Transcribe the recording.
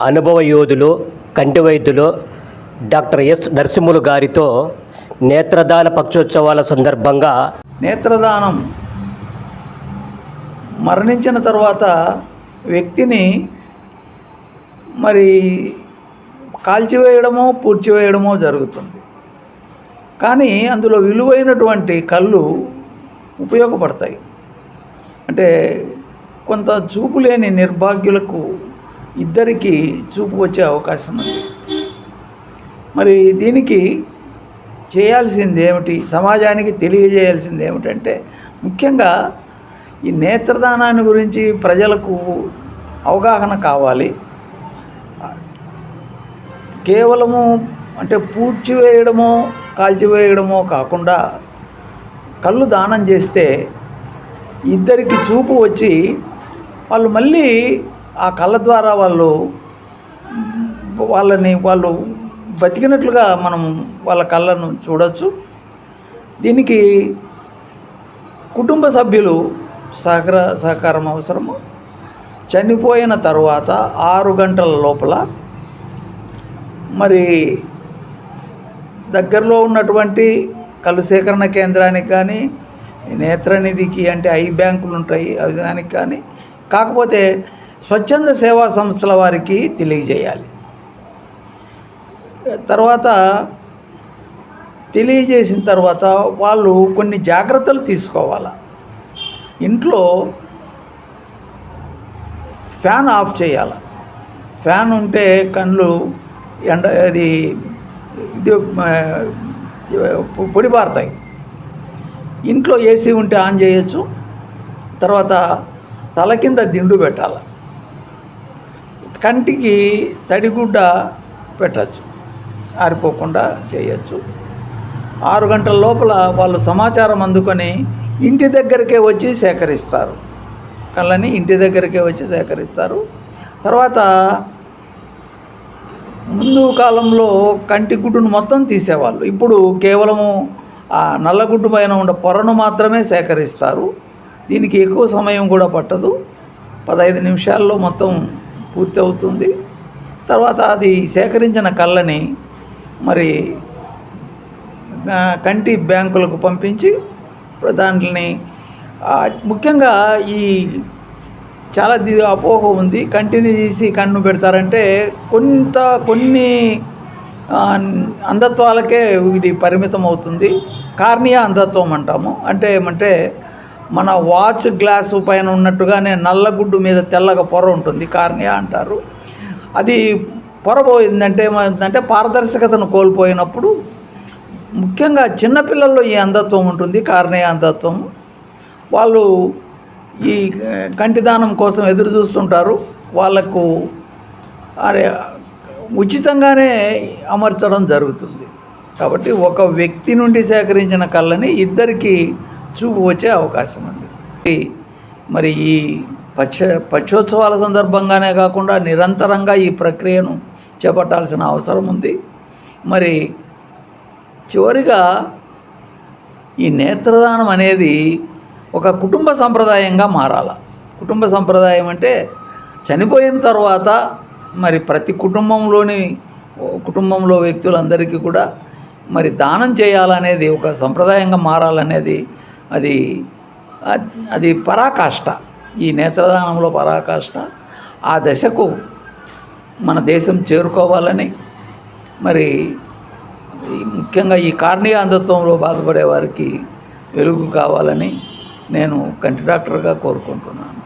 అనుభవ యోధులు కంటి వైద్యులు డాక్టర్ ఎస్ నరసింహులు గారితో నేత్రదాన పక్షోత్సవాల సందర్భంగా నేత్రదానం మరణించిన తర్వాత వ్యక్తిని మరి కాల్చివేయడమో పూడ్చివేయడమో జరుగుతుంది. కానీ అందులో విలువైనటువంటి కళ్ళు ఉపయోగపడతాయి. అంటే కొంత చూపు లేని నిర్భాగ్యులకు ఇద్దరికి చూపు వచ్చే అవకాశం ఉంది. మరి దీనికి చేయాల్సింది ఏమిటి, సమాజానికి తెలియజేయాల్సింది ఏమిటంటే ముఖ్యంగా ఈ నేత్రదానాన్ని గురించి ప్రజలకు అవగాహన కావాలి. కేవలము అంటే పూడ్చివేయడమో కాల్చివేయడమో కాకుండా కళ్ళు దానం చేస్తే ఇద్దరికి చూపు వచ్చి వాళ్ళు మళ్ళీ ఆ కళ్ళ ద్వారా వాళ్ళు బతికినట్లుగా మనం వాళ్ళ కళ్ళను చూడవచ్చు. దీనికి కుటుంబ సభ్యులు సహకారం అవసరము. చనిపోయిన తర్వాత 6 గంటల లోపల మరి దగ్గరలో ఉన్నటువంటి కళ్ళు సేకరణ కేంద్రానికి కానీ నేత్రనిధికి అంటే ఐ బ్యాంకులు ఉంటాయి అవి దానికి కానీ కాకపోతే స్వచ్ఛంద సేవా సంస్థల వారికి తెలియజేయాలి. తర్వాత తెలియజేసిన తర్వాత వాళ్ళు కొన్ని జాగ్రత్తలు తీసుకోవాలి. ఇంట్లో ఫ్యాన్ ఆఫ్ చేయాలి. ఫ్యాన్ ఉంటే కళ్ళు ఇది పొడిబారుతాయి. ఇంట్లో ఏసీ ఉంటే ఆన్ చేయొచ్చు. తర్వాత తల కింద దిండు పెట్టాలి. కంటికి తడిగుడ్డ పెట్టచ్చు, ఆరిపోకుండా చేయొచ్చు. 6 గంటల లోపల వాళ్ళు సమాచారం అందుకొని ఇంటి దగ్గరికే వచ్చి సేకరిస్తారు. కళ్ళని ఇంటి దగ్గరికే వచ్చి సేకరిస్తారు. తర్వాత ముందు కాలంలో కంటి గుడ్డును మొత్తం తీసేవాళ్ళు. ఇప్పుడు కేవలము ఆ నల్లగుడ్డు పైన ఉన్న పొరను మాత్రమే సేకరిస్తారు. దీనికి ఎక్కువ సమయం కూడా పట్టదు, 15 నిమిషాల్లో మొత్తం పూర్తి అవుతుంది. తర్వాత అది సేకరించిన కళ్ళని మరి కంటి బ్యాంకులకు పంపించి దాంట్ని ముఖ్యంగా ఈ చాలా అపోహ ఉంది. కంటిని తీసి కన్ను పెడతారంటే కొన్ని అంధత్వాలకే ఇది పరిమితం అవుతుంది. కార్నియా అంధత్వం అంటాము. అంటే ఏమంటే మన వాచ్ గ్లాసు పైన ఉన్నట్టుగానే నల్లగుడ్డు మీద తెల్లగా పొర ఉంటుంది, కార్నియా అంటారు. అది పొర పోయిందంటే ఏమైందంటే పారదర్శకతను కోల్పోయినప్పుడు ముఖ్యంగా చిన్నపిల్లల్లో ఈ అంధత్వం ఉంటుంది, కార్నియా అంధత్వం. వాళ్ళు ఈ కంటిదానం కోసం ఎదురు చూస్తుంటారు. వాళ్లకు ఉచితంగానే అమర్చడం జరుగుతుంది. కాబట్టి ఒక వ్యక్తి నుండి సేకరించిన కళ్ళని ఇద్దరికి చూపు వచ్చే అవకాశం ఉంది. మరి ఈ పక్షోత్సవాల సందర్భంగానే కాకుండా నిరంతరంగా ఈ ప్రక్రియను చేపట్టాల్సిన అవసరం ఉంది. మరి చివరిగా ఈ నేత్రదానం అనేది ఒక కుటుంబ సంప్రదాయంగా మారాలి. కుటుంబ సంప్రదాయం అంటే చనిపోయిన తర్వాత మరి ప్రతి కుటుంబంలో వ్యక్తులందరికీ కూడా మరి దానం చేయాలనేది ఒక సంప్రదాయంగా మారాలనేది అది పరాకాష్ట. ఈ నేత్రదానంలో పరాకాష్ట. ఆ దశకు మన దేశం చేరుకోవాలని మరి ముఖ్యంగా ఈ కార్నియా అంధత్వంలో బాధపడే వారికి వెలుగు కావాలని నేను కంటి డాక్టర్గా కోరుకుంటున్నాను.